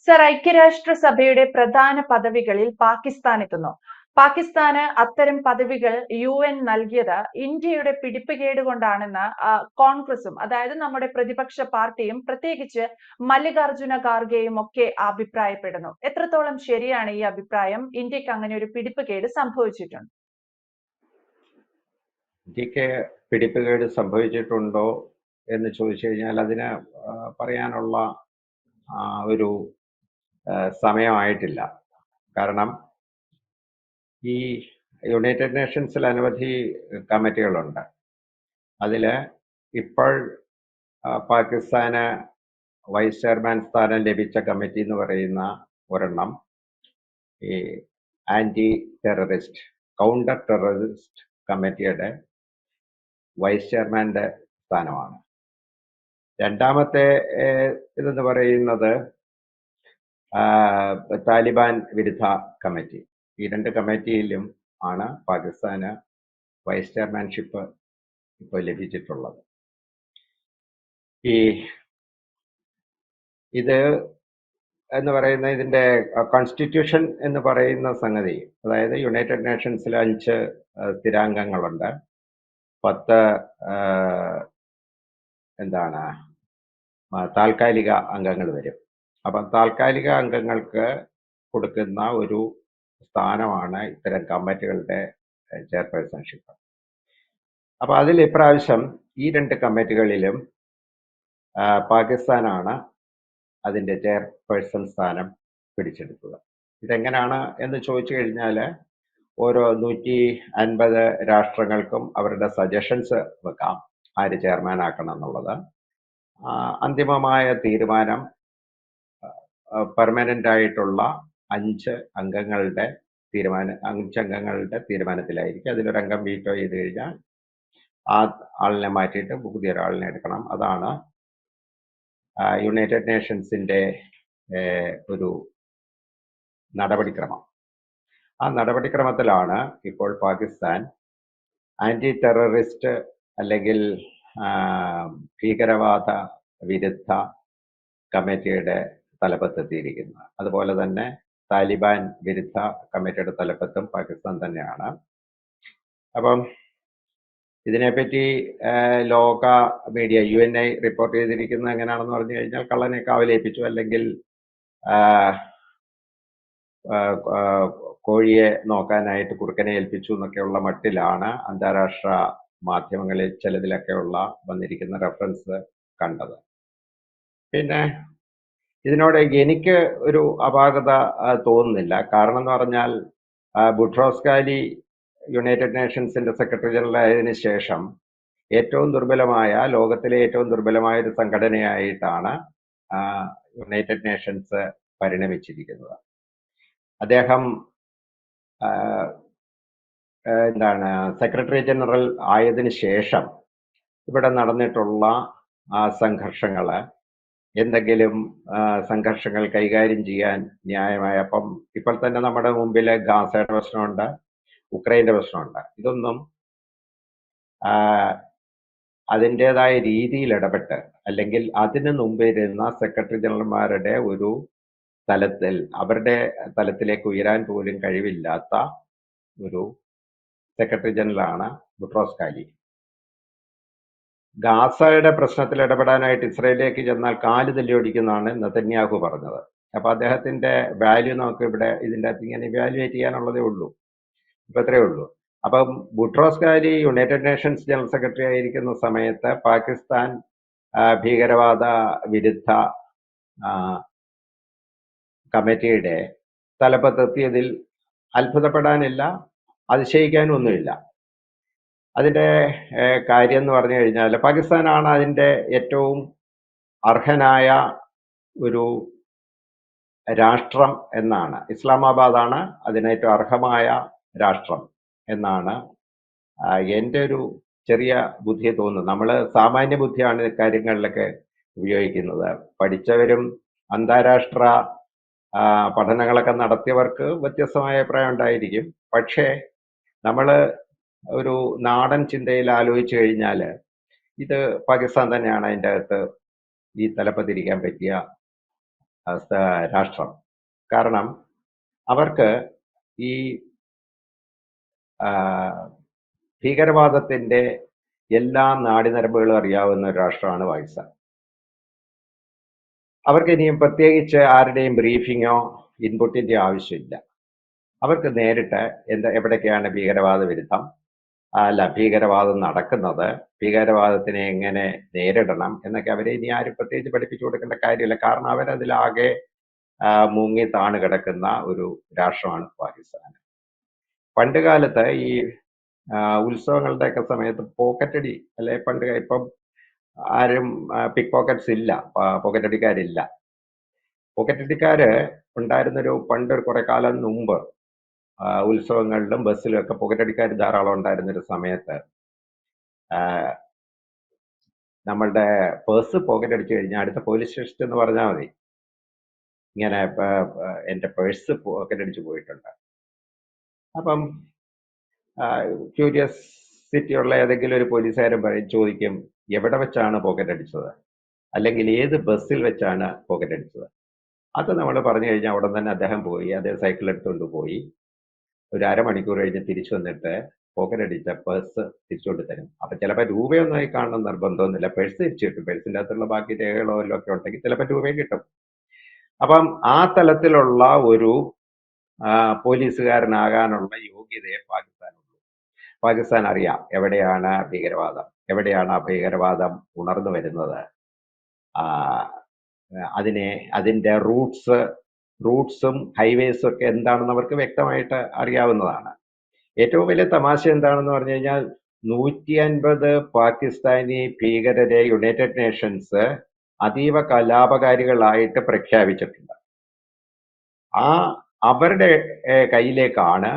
Sir, ഐക്യരാഷ്ട്രസഭയുടെ പ്രധാന പദവികളിൽ പാകിസ്ഥാൻ എത്തുന്നു. പാകിസ്ഥാന് അത്തരം പദവികൾ UN നൽകിയത് ഇന്ത്യയുടെ പിടിപ്പുകേട് കൊണ്ടാണെന്ന് കോൺഗ്രസും, അതായത് നമ്മുടെ പ്രതിപക്ഷ പാർട്ടിയും, പ്രത്യേകിച്ച് മല്ലികാർജുന ഖാർഗെയും ഒക്കെ അഭിപ്രായപ്പെടുന്നു. എത്രത്തോളം ശരിയാണ് ഈ അഭിപ്രായം? ഇന്ത്യക്ക് അങ്ങനെ ഒരു പിടിപ്പുകേട് സംഭവിച്ചിട്ടുണ്ട്? ഇന്ത്യക്ക് പിടിപ്പുകേട് സംഭവിച്ചിട്ടുണ്ടോ എന്ന് ചോദിച്ചു കഴിഞ്ഞാൽ അതിന് പറയാനുള്ള ഒരു സമയമായിട്ടില്ല. കാരണം ഈ യുണൈറ്റഡ് നേഷൻസിൽ അനവധി കമ്മിറ്റികളുണ്ട്. അതിൽ ഇപ്പോൾ പാകിസ്ഥാന് വൈസ് ചെയർമാൻ സ്ഥാനം ലഭിച്ച കമ്മിറ്റി എന്ന് പറയുന്ന ഒരെണ്ണം ഈ ആൻറ്റി ടെററിസ്റ്റ് കൗണ്ടർ ടെററിസ്റ്റ് കമ്മിറ്റിയുടെ വൈസ് ചെയർമാൻ്റെ സ്ഥാനമാണ്. രണ്ടാമത്തെ ഇതെന്ന് പറയുന്നത് താലിബാൻ വിരുദ്ധ കമ്മിറ്റി. ഈ രണ്ട് കമ്മിറ്റിയിലും ആണ് പാകിസ്ഥാന് വൈസ് ചെയർമാൻഷിപ്പ് ഇപ്പോൾ ലഭിച്ചിട്ടുള്ളത്. ഇത് എന്ന് പറയുന്ന ഇതിൻ്റെ കോൺസ്റ്റിറ്റ്യൂഷൻ എന്ന് പറയുന്ന സംഗതി, അതായത് യുണൈറ്റഡ് നേഷൻസിൽ 5 സ്ഥിരാംഗങ്ങളുണ്ട്, 10 താൽക്കാലിക അംഗങ്ങൾ വരും. അപ്പം താൽക്കാലിക അംഗങ്ങൾക്ക് കൊടുക്കുന്ന ഒരു സ്ഥാനമാണ് ഇത്തരം കമ്മിറ്റികളുടെ ചെയർപേഴ്സൺഷിപ്പ്. അപ്പോൾ അതിൽ ഇപ്രാവശ്യം ഈ 2 കമ്മിറ്റികളിലും പാകിസ്ഥാനാണ് അതിൻ്റെ ചെയർപേഴ്സൺ സ്ഥാനം പിടിച്ചെടുക്കുക. ഇതെങ്ങനെയാണ് എന്ന് ചോദിച്ചു കഴിഞ്ഞാൽ ഓരോ 150 രാഷ്ട്രങ്ങൾക്കും അവരുടെ സജഷൻസ് വെക്കാം ആര് ചെയർമാൻ ആക്കണം എന്നുള്ളത്. അന്തിമമായ തീരുമാനം പെർമനൻ്റ് ആയിട്ടുള്ള 5 അംഗങ്ങളുടെ തീരുമാനത്തിലായിരിക്കും. അതിലൊരംഗം വീറ്റോ ചെയ്ത് കഴിഞ്ഞാൽ ആ ആളിനെ മാറ്റിയിട്ട് പുതിയൊരാളിനെ എടുക്കണം. അതാണ് യുണൈറ്റഡ് നേഷൻസിൻ്റെ ഒരു നടപടിക്രമം. ആ നടപടിക്രമത്തിലാണ് ഇപ്പോൾ പാകിസ്ഥാൻ ആൻറ്റി ടെററിസ്റ്റ് അല്ലെങ്കിൽ ഭീകരവാദ വിരുദ്ധ കമ്മിറ്റിയുടെ തലപ്പത്തെത്തിയിരിക്കുന്നത്. അതുപോലെ തന്നെ താലിബാൻ വിരുദ്ധ കമ്മിറ്റിയുടെ തലപ്പത്തും പാകിസ്ഥാൻ തന്നെയാണ്. അപ്പം ഇതിനെപ്പറ്റി ലോക മീഡിയ UNI റിപ്പോർട്ട് ചെയ്തിരിക്കുന്നത് എങ്ങനെയാണെന്ന് പറഞ്ഞു കഴിഞ്ഞാൽ കള്ളനെ കാവലേൽപ്പിച്ചു, അല്ലെങ്കിൽ കോഴിയെ നോക്കാനായിട്ട് കുറുക്കനെ ഏൽപ്പിച്ചു എന്നൊക്കെയുള്ള മട്ടിലാണ് അന്താരാഷ്ട്ര മാധ്യമങ്ങളിൽ ചിലതിലൊക്കെയുള്ള വന്നിരിക്കുന്ന റെഫറൻസ് കണ്ടത്. പിന്നെ ഇതിനോട് എനിക്ക് ഒരു അപാകത തോന്നുന്നില്ല. കാരണം എന്ന് പറഞ്ഞാൽ ബുട്രോസ് ഖാലി യുണൈറ്റഡ് നേഷൻസിൻ്റെ സെക്രട്ടറി ജനറൽ ആയതിനു ശേഷം ലോകത്തിലെ ഏറ്റവും ദുർബലമായ ഒരു സംഘടനയായിട്ടാണ് യുണൈറ്റഡ് നേഷൻസ് പരിണമിച്ചിരിക്കുന്നത്. അദ്ദേഹം സെക്രട്ടറി ജനറൽ ആയതിനു ശേഷം ഇവിടെ നടന്നിട്ടുള്ള സംഘർഷങ്ങൾ, എന്തെങ്കിലും സംഘർഷങ്ങൾ കൈകാര്യം ചെയ്യാൻ ന്യായമായ, ഇപ്പോൾ തന്നെ നമ്മുടെ മുമ്പിൽ ഗാസയുടെ പ്രശ്നമുണ്ട്, ഉക്രൈൻ്റെ പ്രശ്നമുണ്ട്. ഇതൊന്നും അതിൻ്റെതായ രീതിയിൽ ഇടപെട്ട്, അല്ലെങ്കിൽ അതിന് മുമ്പിരുന്ന സെക്രട്ടറി ജനറൽമാരുടെ ഒരു അവരുടെ തലത്തിലേക്ക് ഉയരാൻ പോലും കഴിവില്ലാത്ത ഒരു സെക്രട്ടറി ജനറലാണ് ബുട്രോസ് ഖാലി. ഗാസയുടെ പ്രശ്നത്തിൽ ഇടപെടാനായിട്ട് ഇസ്രയേലിലേക്ക് ചെന്നാൽ കാല് തല്ലിയൊടിക്കുന്നതാണ് നെതന്യാഹു പറഞ്ഞത്. അപ്പോൾ അദ്ദേഹത്തിൻ്റെ വാല്യൂ നമുക്ക് ഇവിടെ ഇതിൻ്റെ അകത്ത് ഇങ്ങനെ ഇവാലുവേറ്റ് ചെയ്യാനുള്ളതേ ഉള്ളൂ. ഇപ്പം ഇത്രയേ ഉള്ളൂ. അപ്പം ബുട്രോസ് ഖാലി യുണൈറ്റഡ് നേഷൻസ് ജനറൽ സെക്രട്ടറി ആയിരിക്കുന്ന സമയത്ത് പാകിസ്ഥാൻ ഭീകരവാദ വിരുദ്ധ കമ്മിറ്റിയുടെ തലപ്പത്തെത്തിയതിൽ അത്ഭുതപ്പെടാനില്ല, അതിശയിക്കാനൊന്നുമില്ല. അതിൻ്റെ കാര്യം എന്ന് പറഞ്ഞു കഴിഞ്ഞാൽ പാകിസ്ഥാനാണ് അതിൻ്റെ ഏറ്റവും അർഹനായ ഒരു രാഷ്ട്രം എന്നാണ്, ഇസ്ലാമാബാദാണ് അതിനേറ്റവും അർഹമായ രാഷ്ട്രം എന്നാണ് എൻ്റെ ഒരു ചെറിയ ബുദ്ധി തോന്നുന്നത്. നമ്മൾ സാമാന്യ ബുദ്ധിയാണ് കാര്യങ്ങളിലൊക്കെ ഉപയോഗിക്കുന്നത്. പഠിച്ചവരും അന്താരാഷ്ട്ര പഠനങ്ങളൊക്കെ നടത്തിയവർക്ക് വ്യത്യസ്തമായ അഭിപ്രായം ഉണ്ടായിരിക്കും. പക്ഷേ നമ്മൾ ഒരു നാടൻ ചിന്തയിൽ ആലോചിച്ചു കഴിഞ്ഞാൽ ഇത് പാകിസ്ഥാൻ തന്നെയാണ് അതിൻ്റെ അകത്ത് ഈ തലപ്പത്തിരിക്കാൻ പറ്റിയ രാഷ്ട്രം. കാരണം അവർക്ക് ഈ ആ, ഭീകരവാദത്തിന്റെ എല്ലാ നാടിനരമ്പുകളും അറിയാവുന്ന ഒരു രാഷ്ട്രമാണ് പാകിസ്ഥാൻ. അവർക്ക് ഇനിയും പ്രത്യേകിച്ച് ആരുടെയും ബ്രീഫിങ്ങോ ഇൻപുട്ടിന്റെയോ ആവശ്യമില്ല. അവർക്ക് നേരിട്ട് എവിടൊക്കെയാണ് ഭീകരവാദ വിരുദ്ധം, ഭീകരവാദം നടക്കുന്നത്, ഭീകരവാദത്തിനെ എങ്ങനെ നേരിടണം എന്നൊക്കെ അവരെ ഇനി ആരും പ്രത്യേകിച്ച് പഠിപ്പിച്ചു കൊടുക്കേണ്ട കാര്യമില്ല. കാരണം അവരതിലാകെ മുങ്ങി താണു കിടക്കുന്ന ഒരു രാഷ്ട്രമാണ് പാകിസ്ഥാൻ. പണ്ട് കാലത്ത് ഈ ഉത്സവങ്ങളുടെയൊക്കെ സമയത്ത് പോക്കറ്റടി അല്ലെ, ഇപ്പം ആരും പിക്ക് പോക്കറ്റ്സ് ഇല്ല, പോക്കറ്റടിക്കാരില്ല. പോക്കറ്റടിക്കാര് ഉണ്ടായിരുന്നൊരു പണ്ടൊരു കുറെ കാലം മുമ്പ് ഉത്സവങ്ങളിലും ബസ്സിലും ഒക്കെ പോക്കറ്റടിക്കാർ ധാരാളം ഉണ്ടായിരുന്നൊരു സമയത്ത് നമ്മളുടെ പേഴ്സ് പോക്കറ്റ് അടിച്ചു കഴിഞ്ഞാൽ അടുത്ത പോലീസ് സ്റ്റേഷൻ എന്ന് പറഞ്ഞാൽ മതി, ഇങ്ങനെ എൻ്റെ പേഴ്സ് പോക്കറ്റ് അടിച്ചു പോയിട്ടുണ്ട്. അപ്പം ക്യൂരിയസിറ്റി ഉള്ള ഏതെങ്കിലും ഒരു പോലീസുകാരൻ ചോദിക്കും, എവിടെ വെച്ചാണ് പോക്കറ്റ് അടിച്ചത്, അല്ലെങ്കിൽ ഏത് ബസ്സിൽ വെച്ചാണ് പോക്കറ്റ് അടിച്ചത്. അത് നമ്മൾ പറഞ്ഞു കഴിഞ്ഞാൽ ഉടൻ തന്നെ അദ്ദേഹം സൈക്കിൾ എടുത്തുകൊണ്ട് പോയി ഒരു അരമണിക്കൂർ കഴിഞ്ഞ് തിരിച്ചു വന്നിട്ട് പോക്കറ്റ് അടിച്ച പേഴ്സ് തിരിച്ചുകൊണ്ട് തരും. അപ്പൊ ചിലപ്പോൾ രൂപയൊന്നും ആയി കാണണം നിർബന്ധമൊന്നുമില്ല, പേഴ്സ് തിരിച്ചു കിട്ടും. പേഴ്സിൻ്റെ അകത്തുള്ള ബാക്കി രേഖകളോ എല്ലാം ഒക്കെ ഉണ്ടെങ്കിൽ ചിലപ്പോൾ രൂപയും കിട്ടും. അപ്പം ആ തലത്തിലുള്ള ഒരു പോലീസുകാരനാകാനുള്ള യോഗ്യതയെ പാകിസ്ഥാൻ അറിയാം എവിടെയാണ് ഭീകരവാദം, എവിടെയാണ് ആ ഭീകരവാദം ഉണർന്നു വരുന്നത്, അതിന്റെ റൂട്ട്സും ഹൈവേസും ഒക്കെ എന്താണെന്ന് അവർക്ക് വ്യക്തമായിട്ട് അറിയാവുന്നതാണ്. ഏറ്റവും വലിയ തമാശ എന്താണെന്ന് പറഞ്ഞു കഴിഞ്ഞാൽ 150 പാകിസ്ഥാനി ഭീകരരെ യുണൈറ്റഡ് നേഷൻസ് അതീവ കലാപകാരികളായിട്ട് പ്രഖ്യാപിച്ചിട്ടുണ്ട്. അവരുടെ കയ്യിലേക്കാണ്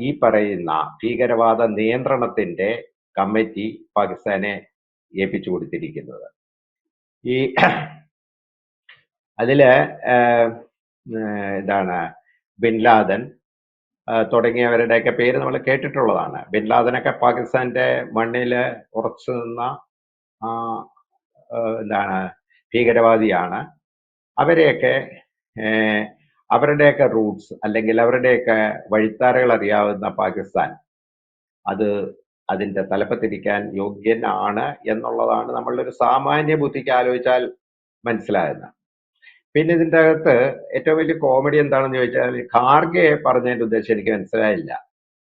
ഈ പറയുന്ന ഭീകരവാദ നിയന്ത്രണത്തിന്റെ കമ്മിറ്റി പാകിസ്ഥാനെ ഏൽപ്പിച്ചു കൊടുത്തിരിക്കുന്നത്. ഈ അതില് ബിൻ ലാദൻ തുടങ്ങിയവരുടെയൊക്കെ പേര് നമ്മൾ കേട്ടിട്ടുള്ളതാണ്. ബിൻ ലാദനൊക്കെ പാകിസ്ഥാന്റെ മണ്ണിൽ ഉറച്ചു നിന്ന ഭീകരവാദിയാണ്. അവരുടെയൊക്കെ റൂട്ട്സ് അല്ലെങ്കിൽ അവരുടെയൊക്കെ വഴിത്താരകൾ അറിയാവുന്ന പാകിസ്ഥാൻ അതിന്റെ തലപ്പത്തിരിക്കാൻ യോഗ്യനാണ് എന്നുള്ളതാണ് നമ്മളുടെ ഒരു സാമാന്യ ബുദ്ധിക്ക് ആലോചിച്ചാൽ മനസ്സിലാകുന്നത്. പിന്നെ ഇതിൻ്റെ അകത്ത് ഏറ്റവും വലിയ കോമഡി എന്താണെന്ന് ചോദിച്ചാൽ, ഖാർഗെ പറഞ്ഞതിന്റെ ഉദ്ദേശം എനിക്ക് മനസ്സിലായില്ല.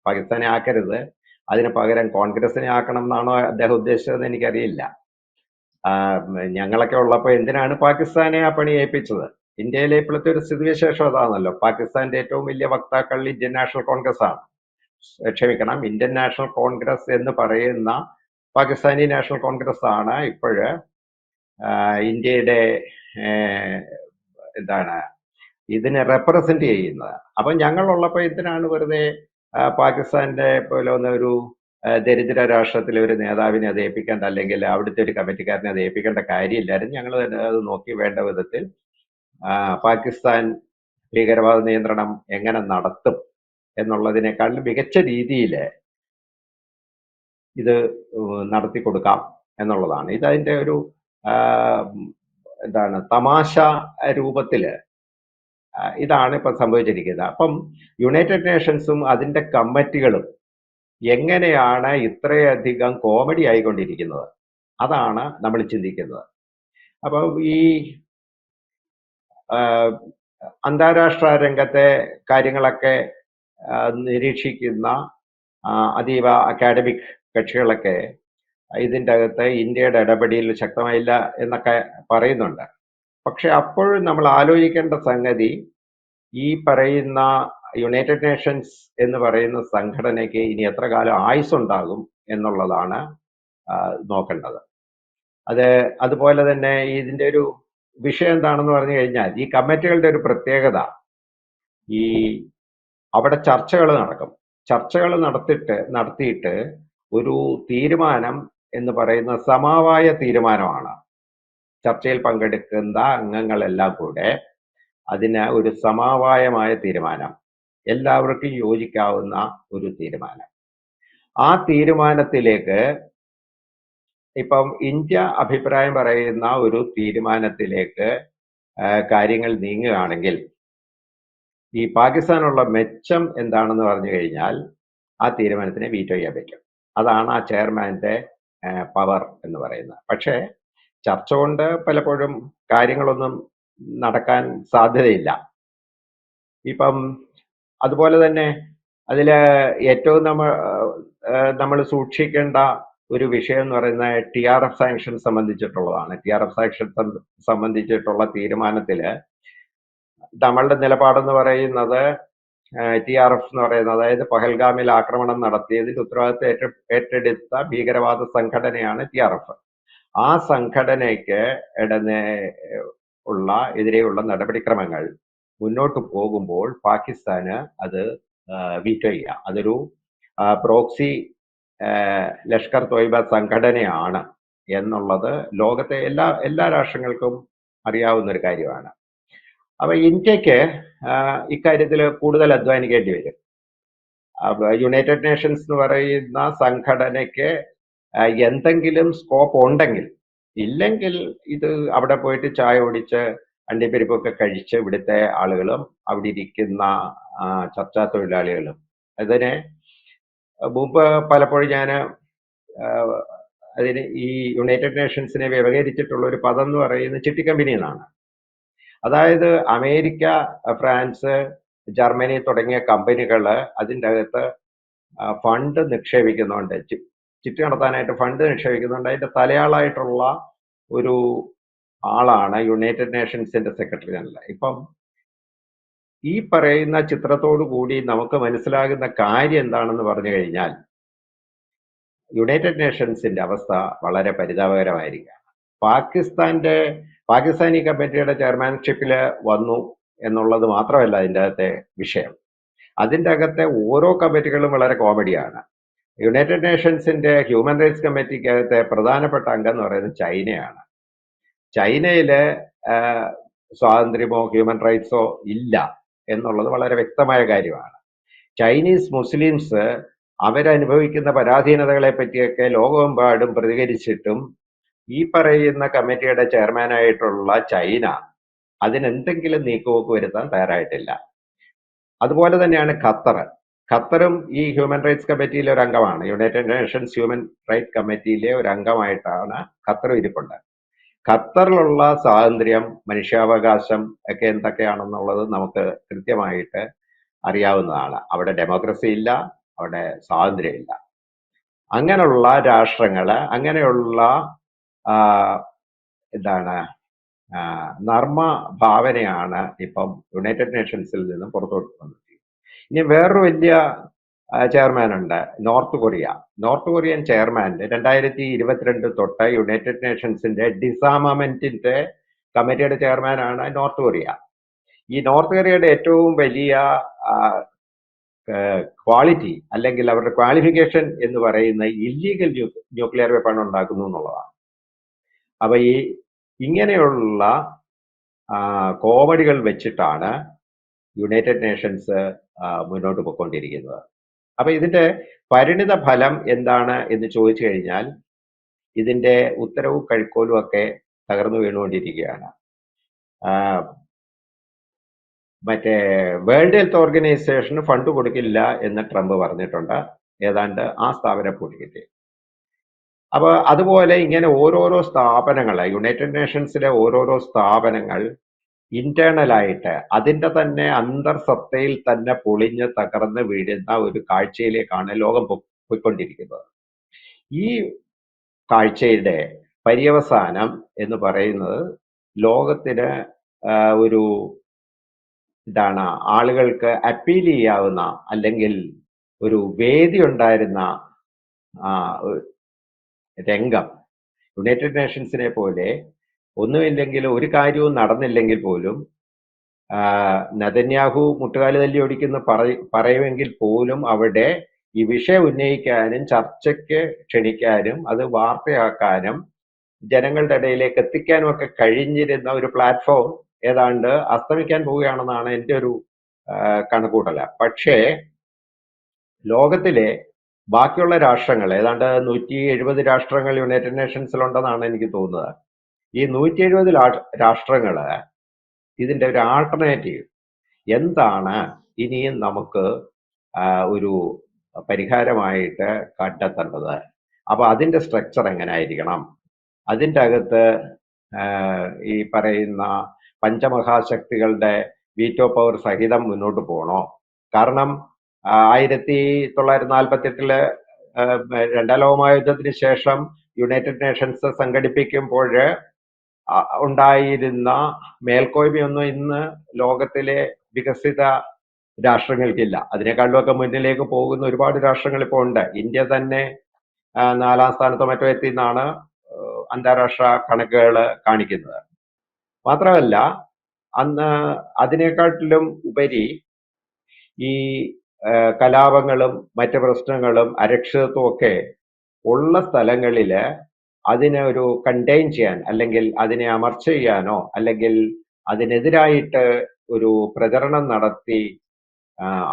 പാകിസ്ഥാനെ ആക്കരുത്, അതിന് പകരം കോൺഗ്രസിനെ ആക്കണം എന്നാണോ അദ്ദേഹം ഉദ്ദേശിച്ചതെന്ന് എനിക്കറിയില്ല. ഞങ്ങളൊക്കെ ഉള്ളപ്പോൾ എന്തിനാണ് പാകിസ്ഥാനെ ആ പണി ഏൽപ്പിച്ചത്? ഇന്ത്യയിലെ ഇപ്പോഴത്തെ ഒരു സ്ഥിതിവിശേഷം അതാണല്ലോ. പാകിസ്ഥാന്റെ ഏറ്റവും വലിയ വക്താക്കൾ ഇന്ത്യൻ നാഷണൽ കോൺഗ്രസ് ആണ്. ക്ഷമിക്കണം, ഇന്ത്യൻ നാഷണൽ കോൺഗ്രസ് എന്ന് പറയുന്ന പാകിസ്ഥാനി നാഷണൽ കോൺഗ്രസ് ആണ് ഇപ്പോഴ് ഇന്ത്യയുടെ ഇതിനെ റെപ്രസെന്റ് ചെയ്യുന്നത്. അപ്പൊ ഞങ്ങളുള്ളപ്പോൾ എന്തിനാണ് വെറുതെ പാകിസ്ഥാന്റെ പോലെ ഒരു ദരിദ്ര രാഷ്ട്രത്തിലെ ഒരു നേതാവിനെ അത് ഏൽപ്പിക്കേണ്ട, അല്ലെങ്കിൽ അവിടുത്തെ ഒരു കമ്മിറ്റിക്കാരനെ അത് ഏൽപ്പിക്കേണ്ട കാര്യമില്ലായിരുന്നു. ഞങ്ങൾ അത് നോക്കി വേണ്ട വിധത്തിൽ പാകിസ്ഥാൻ ഭീകരവാദ നിയന്ത്രണം എങ്ങനെ നടത്തും എന്നുള്ളതിനേക്കാളും മികച്ച രീതിയിൽ ഇത് നടത്തി കൊടുക്കാം എന്നുള്ളതാണ്. ഇതതിൻ്റെ ഒരു തമാശ രൂപത്തില് ഇതാണ് ഇപ്പം സംഭവിച്ചിരിക്കുന്നത്. അപ്പം യുണൈറ്റഡ് നേഷൻസും അതിൻ്റെ കമ്മിറ്റികളും എങ്ങനെയാണ് ഇത്രയധികം കോമഡി ആയിക്കൊണ്ടിരിക്കുന്നത്, അതാണ് നമ്മൾ ചിന്തിക്കുന്നത്. അപ്പം ഈ അന്താരാഷ്ട്ര രംഗത്തെ കാര്യങ്ങളൊക്കെ നിരീക്ഷിക്കുന്ന അതീവ അക്കാഡമിക് കക്ഷികളൊക്കെ ഇതിൻ്റെ അകത്ത് ഇന്ത്യയുടെ ഇടപെടൽ ശക്തമായില്ല എന്നൊക്കെ പറയുന്നുണ്ട്. പക്ഷെ അപ്പോഴും നമ്മൾ ആലോചിക്കേണ്ട സംഗതി, ഈ പറയുന്ന യുണൈറ്റഡ് നേഷൻസ് എന്ന് പറയുന്ന സംഘടനയ്ക്ക് ഇനി എത്ര കാലം ആയുസ്സുണ്ടാകും എന്നുള്ളതാണ് നോക്കേണ്ടത്. അതുപോലെ തന്നെ ഇതിൻ്റെ ഒരു വിഷയം എന്താണെന്ന് പറഞ്ഞു കഴിഞ്ഞാൽ, ഈ കമ്മിറ്റികളുടെ ഒരു പ്രത്യേകത, അവിടെ ചർച്ചകൾ നടക്കും. ചർച്ചകൾ നടത്തിയിട്ട് ഒരു തീരുമാനം എന്ന് പറയുന്ന സമവായ തീരുമാനമാണ്. ചർച്ചയിൽ പങ്കെടുക്കുന്ന അംഗങ്ങളെല്ലാം കൂടെ അതിന് ഒരു സമവായമായ തീരുമാനം, എല്ലാവർക്കും യോജിക്കാവുന്ന ഒരു തീരുമാനം. ആ തീരുമാനത്തിലേക്ക് ഇപ്പം ഇന്ത്യ അഭിപ്രായം പറയുന്ന ഒരു തീരുമാനത്തിലേക്ക് കാര്യങ്ങൾ നീങ്ങുകയാണെങ്കിൽ ഈ പാകിസ്ഥാനുള്ള മെച്ചം എന്താണെന്ന് പറഞ്ഞു കഴിഞ്ഞാൽ ആ തീരുമാനത്തിനെ വീറ്റോ ചെയ്യാൻ പറ്റും. അതാണ് ആ ചെയർമാന്റെ പവർ എന്ന് പറയുന്നത്. പക്ഷേ ചർച്ച കൊണ്ട് പലപ്പോഴും കാര്യങ്ങളൊന്നും നടക്കാൻ സാധ്യതയില്ല. ഇപ്പം അതുപോലെ തന്നെ അതില് ഏറ്റവും നമ്മൾ സൂക്ഷിക്കേണ്ട ഒരു വിഷയം എന്ന് പറയുന്നത് TRF സാങ്ഷൻ സംബന്ധിച്ചിട്ടുള്ളതാണ്. TRF സാങ്ഷൻ സംബന്ധിച്ചിട്ടുള്ള തീരുമാനത്തില് നമ്മളുടെ നിലപാടെന്ന് പറയുന്നത് TRF എന്ന് പറയുന്നത്, അതായത് പഹൽഗാമിൽ ആക്രമണം നടത്തിയതിൽ ഉത്തരവാദിത്വം ഏറ്റെടുത്ത ഭീകരവാദ സംഘടനയാണ് TRF. ആ സംഘടനയ്ക്ക് എതിരെയുള്ള നടപടിക്രമങ്ങൾ മുന്നോട്ട് പോകുമ്പോൾ പാകിസ്ഥാന് അത് വീറ്റോ ചെയ്യാം. അതൊരു പ്രോക്സി ലഷ്കർ തൊയ്ബ സംഘടനയാണ് എന്നുള്ളത് ലോകത്തെ എല്ലാ രാഷ്ട്രങ്ങൾക്കും അറിയാവുന്ന ഒരു കാര്യമാണ്. അപ്പൊ ഇന്ത്യക്ക് ഇക്കാര്യത്തിൽ കൂടുതൽ അധ്വാനിക്കേണ്ടി വരും. യുണൈറ്റഡ് നേഷൻസ് എന്ന് പറയുന്ന സംഘടനയ്ക്ക് എന്തെങ്കിലും സ്കോപ്പ് ഉണ്ടെങ്കിൽ, ഇല്ലെങ്കിൽ ഇത് അവിടെ പോയിട്ട് ചായ കുടിച്ച് അണ്ടിപ്പരിപ്പൊക്കെ കഴിച്ച് ഇവിടുത്തെ ആളുകളും അവിടെ ഇരിക്കുന്ന ചർച്ചാ തൊഴിലാളികളും അതിനെ മുമ്പ് പലപ്പോഴും ഞാൻ അതിന് ഈ യുണൈറ്റഡ് നേഷൻസിനെ വ്യവഹരിച്ചിട്ടുള്ള ഒരു പദം എന്ന് പറയുന്നത് ചിട്ടിക്കമ്പനി എന്നാണ്. അതായത് അമേരിക്ക, ഫ്രാൻസ്, ജർമ്മനി തുടങ്ങിയ കമ്പനികൾ അതിൻ്റെ അകത്ത് ഫണ്ട് നിക്ഷേപിക്കുന്നുണ്ട്, ചിട്ടി നടത്താനായിട്ട് ഫണ്ട് നിക്ഷേപിക്കുന്നുണ്ട്. അതിന്റെ തലയാളായിട്ടുള്ള ഒരു ആളാണ് യുണൈറ്റഡ് നേഷൻസിന്റെ സെക്രട്ടറി ജനറൽ. ഇപ്പം ഈ പറയുന്ന ചിത്രത്തോടു കൂടി നമുക്ക് മനസ്സിലാകുന്ന കാര്യം എന്താണെന്ന് പറഞ്ഞു കഴിഞ്ഞാൽ യുണൈറ്റഡ് നേഷൻസിന്റെ അവസ്ഥ വളരെ പരിതാപകരമായിരിക്കുകയാണ്. പാകിസ്ഥാനി കമ്മിറ്റിയുടെ ചെയർമാൻഷിപ്പിൽ വന്നു എന്നുള്ളത് മാത്രമല്ല അതിൻ്റെ അകത്തെ വിഷയം. അതിൻ്റെ അകത്തെ ഓരോ കമ്മിറ്റികളും വളരെ കോമഡിയാണ്. യുണൈറ്റഡ് നേഷൻസിന്റെ ഹ്യൂമൻ റൈറ്റ്സ് കമ്മിറ്റിക്കകത്തെ പ്രധാനപ്പെട്ട അംഗം എന്ന് പറയുന്നത് ചൈനയാണ്. ചൈനയില് സ്വാതന്ത്ര്യമോ ഹ്യൂമൻ റൈറ്റ്സോ ഇല്ല എന്നുള്ളത് വളരെ വ്യക്തമായ കാര്യമാണ്. ചൈനീസ് മുസ്ലിംസ് അവരനുഭവിക്കുന്ന പരാധീനതകളെ പറ്റിയൊക്കെ ലോകമെമ്പാടും പ്രതികരിച്ചിട്ടും ഈ പറയുന്ന കമ്മിറ്റിയുടെ ചെയർമാനായിട്ടുള്ള ചൈന അതിനെന്തെങ്കിലും നീക്കുപോക്ക് വരുത്താൻ തയ്യാറായിട്ടില്ല. അതുപോലെ തന്നെയാണ് ഖത്തറും ഈ ഹ്യൂമൻ റൈറ്റ്സ് കമ്മിറ്റിയിലെ ഒരു അംഗമാണ്. യുണൈറ്റഡ് നേഷൻസ് ഹ്യൂമൻ റൈറ്റ് കമ്മിറ്റിയിലെ ഒരു അംഗമായിട്ടാണ് ഖത്തറും ഇരിപ്പുണ്ട്. ഖത്തറിലുള്ള സ്വാതന്ത്ര്യം, മനുഷ്യാവകാശം ഒക്കെ എന്തൊക്കെയാണെന്നുള്ളത് നമുക്ക് കൃത്യമായിട്ട് അറിയാവുന്നതാണ്. അവിടെ ഡെമോക്രസി ഇല്ല, അവിടെ സ്വാതന്ത്ര്യമില്ല. അങ്ങനെയുള്ള രാഷ്ട്രങ്ങള്, അങ്ങനെയുള്ള നർമ്മ ഭാവനയാണ് ഇപ്പം യുണൈറ്റഡ് നേഷൻസിൽ നിന്നും പുറത്തോട്ട് വന്നത്. ഇനി വേറൊരു വലിയ ചെയർമാൻ ഉണ്ട്, നോർത്ത് കൊറിയൻ ചെയർമാൻ്റെ 2022 തൊട്ട് യുണൈറ്റഡ് നേഷൻസിന്റെ ഡിസാമമെന്റിന്റെ കമ്മിറ്റിയുടെ ചെയർമാനാണ് നോർത്ത് കൊറിയ. ഈ നോർത്ത് കൊറിയയുടെ ഏറ്റവും വലിയ ക്വാളിറ്റി അല്ലെങ്കിൽ അവരുടെ ക്വാളിഫിക്കേഷൻ എന്ന് പറയുന്ന ഇല്ലീഗൽ ന്യൂക്ലിയർ വെപ്പൺ ഉണ്ടാക്കുന്നു എന്നുള്ളതാണ്. അപ്പൊ ഇങ്ങനെയുള്ള കോമഡികൾ വെച്ചിട്ടാണ് യുണൈറ്റഡ് നേഷൻസ് മുന്നോട്ട് പോയിക്കൊണ്ടിരിക്കുന്നത്. അപ്പൊ ഇതിന്റെ പരിണിത ഫലം എന്താണ് എന്ന് ചോദിച്ചു കഴിഞ്ഞാൽ ഇതിന്റെ ഉത്തരവും കഴുക്കോലും ഒക്കെ തകർന്നു വീണുകൊണ്ടിരിക്കുകയാണ്. മറ്റേ വേൾഡ് ഹെൽത്ത് ഓർഗനൈസേഷന് ഫണ്ട് കൊടുക്കില്ല എന്ന് ട്രംപ് പറഞ്ഞിട്ടുണ്ട്. ഏതാണ്ട് ആ സ്ഥാപനം പൊട്ടിക്കിട്ടി. അപ്പൊ അതുപോലെ ഇങ്ങനെ ഓരോരോ സ്ഥാപനങ്ങൾ, യുണൈറ്റഡ് നേഷൻസിലെ ഓരോരോ സ്ഥാപനങ്ങൾ ഇന്റേണലായിട്ട് അതിന്റെ തന്നെ അന്തർസത്തയിൽ തന്നെ പൊളിഞ്ഞ് തകർന്ന് വീഴുന്ന ഒരു കാഴ്ചയിലേക്കാണ് ലോകം പോയിക്കൊണ്ടിരിക്കുന്നത്. ഈ കാഴ്ചയുടെ പര്യവസാനം എന്ന് പറയുന്നത് ലോകത്തിന് ഒരു ആളുകൾക്ക് അപ്പീൽ ചെയ്യാവുന്ന അല്ലെങ്കിൽ ഒരു വേദി ഉണ്ടായിരുന്ന രംഗം യുണൈറ്റഡ് നേഷൻസിനെ പോലെ ഒന്നുമില്ലെങ്കിൽ ഒരു കാര്യവും നടന്നില്ലെങ്കിൽ പോലും നെതന്യാഹു മുട്ടുകാല് തല്ലി ഓടിക്കുന്ന പറയുമെങ്കിൽ പോലും അവിടെ ഈ വിഷയം ഉന്നയിക്കാനും ചർച്ചയ്ക്ക് ക്ഷണിക്കാനും അത് വാർത്തയാക്കാനും ജനങ്ങളുടെ ഇടയിലേക്ക് എത്തിക്കാനും ഒക്കെ കഴിഞ്ഞിരുന്ന ഒരു പ്ലാറ്റ്ഫോം ഏതാണ്ട് അസ്തമിക്കാൻ പോവുകയാണെന്നാണ് എൻ്റെ ഒരു കണക്കൂട്ടല്. പക്ഷേ ലോകത്തിലെ ബാക്കിയുള്ള രാഷ്ട്രങ്ങൾ, ഏതാണ്ട് 170 രാഷ്ട്രങ്ങൾ യുണൈറ്റഡ് നേഷൻസിലുണ്ടെന്നാണ് എനിക്ക് തോന്നുന്നത്. ഈ 170 രാഷ്ട്രങ്ങള് ഇതിന്റെ ഒരു ആൾട്ടർനേറ്റീവ് എന്താണ് ഇനിയും നമുക്ക് ഒരു പരിഹാരമായിട്ട് കണ്ടെത്തേണ്ടത്. അപ്പൊ അതിന്റെ സ്ട്രക്ചർ എങ്ങനെ ആയിരിക്കണം, അതിൻ്റെ അകത്ത് ഈ പറയുന്ന പഞ്ചമഹാശക്തികളുടെ വീറ്റോ പവർ സഹിതം മുന്നോട്ട് പോകണോ? കാരണം 1948 രണ്ടാം ലോകമഹായുദ്ധത്തിന് ശേഷം യുണൈറ്റഡ് നേഷൻസ് സംഘടിപ്പിക്കുമ്പോൾ ഉണ്ടായിരുന്ന മേൽക്കോയ്മയൊന്നും ഇന്ന് ലോകത്തിലെ വികസിത രാഷ്ട്രങ്ങൾക്കില്ല. അതിനേക്കാളുമൊക്കെ മുന്നിലേക്ക് പോകുന്ന ഒരുപാട് രാഷ്ട്രങ്ങൾ ഇപ്പോൾ ഉണ്ട്. ഇന്ത്യ തന്നെ 4-ാം സ്ഥാനത്തോ മറ്റോ എത്തിയെന്നാണ് അന്താരാഷ്ട്ര കണക്കുകൾ കാണിക്കുന്നത്. മാത്രമല്ല അന്ന് അതിനേക്കാട്ടിലും ഉപരി ഈ കലാപങ്ങളും മറ്റ് പ്രശ്നങ്ങളും അരക്ഷിതത്വവും ഒക്കെ ഉള്ള സ്ഥലങ്ങളിൽ അതിനെ ഒരു കണ്ടെയ്ൻ ചെയ്യാൻ, അല്ലെങ്കിൽ അതിനെ അമർച്ച ചെയ്യാനോ, അല്ലെങ്കിൽ അതിനെതിരായിട്ട് ഒരു പ്രചരണം നടത്തി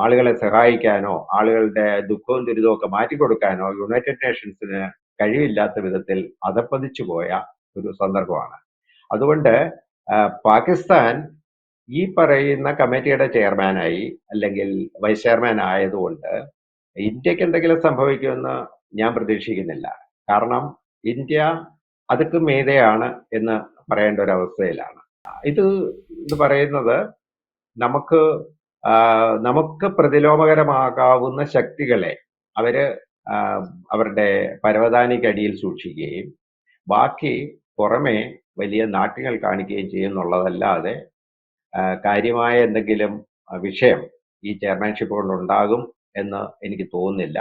ആളുകളെ സഹായിക്കാനോ, ആളുകളുടെ ദുഃഖവും ദുരിതവും ഒക്കെ മാറ്റിക്കൊടുക്കാനോ യുണൈറ്റഡ് നേഷൻസിന് കഴിവില്ലാത്ത വിധത്തിൽ അധപ്പതിച്ചു പോയ ഒരു സന്ദർഭമാണ്. അതുകൊണ്ട് പാകിസ്ഥാൻ ഈ പറയുന്ന കമ്മിറ്റിയുടെ ചെയർമാനായി അല്ലെങ്കിൽ വൈസ് ചെയർമാൻ ആയതുകൊണ്ട് ഇന്ത്യക്ക് എന്തെങ്കിലും സംഭവിക്കുമെന്ന് ഞാൻ പ്രതീക്ഷിക്കുന്നില്ല. കാരണം ഇന്ത്യ അതൊക്കെ മീതെയാണ് എന്ന് പറയേണ്ട ഒരു അവസ്ഥയിലാണ്. ഇത് പറയുന്നത് നമുക്ക് പ്രതിലോമകരമാകാവുന്ന ശക്തികളെ അവര് അവരുടെ പരവതാനിക്കടിയിൽ സൂക്ഷിക്കുകയും ബാക്കി പുറമെ വലിയ നാട്യങ്ങൾ കാണിക്കുകയും ചെയ്യുന്നുള്ളതല്ലാതെ കാര്യമായ എന്തെങ്കിലും വിഷയം ഈ ചെയർമാൻഷിപ്പ് കൊണ്ട് ഉണ്ടാകും എന്ന് എനിക്ക് തോന്നുന്നില്ല.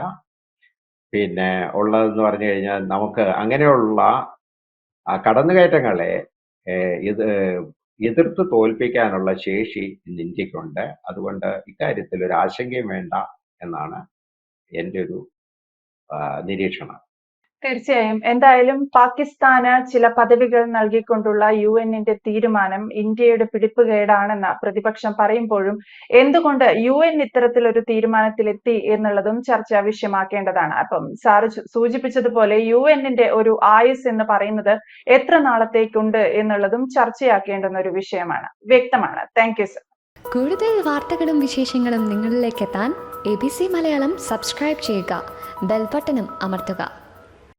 പിന്നെ ഉള്ളതെന്ന് പറഞ്ഞു കഴിഞ്ഞാൽ നമുക്ക് അങ്ങനെയുള്ള കടന്നുകയറ്റങ്ങളെ എതിർത്ത് തോൽപ്പിക്കാനുള്ള ശേഷി ഇന്ന് ഇന്ത്യക്കുണ്ട്. അതുകൊണ്ട് ഇക്കാര്യത്തിൽ ഒരു ആശങ്കയും വേണ്ട എന്നാണ് എൻ്റെ ഒരു നിരീക്ഷണം. തീർച്ചയായും. എന്തായാലും പാകിസ്ഥാന് ചില പദവികൾ നൽകിക്കൊണ്ടുള്ള UN-ന്റെ തീരുമാനം ഇന്ത്യയുടെ പിടിപ്പുകേടാണെന്ന് പ്രതിപക്ഷം പറയുമ്പോഴും എന്തുകൊണ്ട് UN ഇത്തരത്തിലൊരു തീരുമാനത്തിലെത്തി എന്നുള്ളതും ചർച്ചാ വിഷയമാക്കേണ്ടതാണ്. അപ്പം സാറ് സൂചിപ്പിച്ചതുപോലെ UN-ന്റെ ഒരു ആയുസ് എന്ന് പറയുന്നത് എത്ര നാളത്തേക്കുണ്ട് എന്നുള്ളതും ചർച്ചയാക്കേണ്ടുന്ന ഒരു വിഷയമാണ്. വ്യക്തമാണ്. Thank you sir. കൂടുതൽ വാർത്തകളും വിശേഷങ്ങളും നിങ്ങളിലേക്ക് എത്താൻ ABC മലയാളം സബ്സ്ക്രൈബ് ചെയ്യുക, ബെൽ ബട്ടണും അമർത്തുക.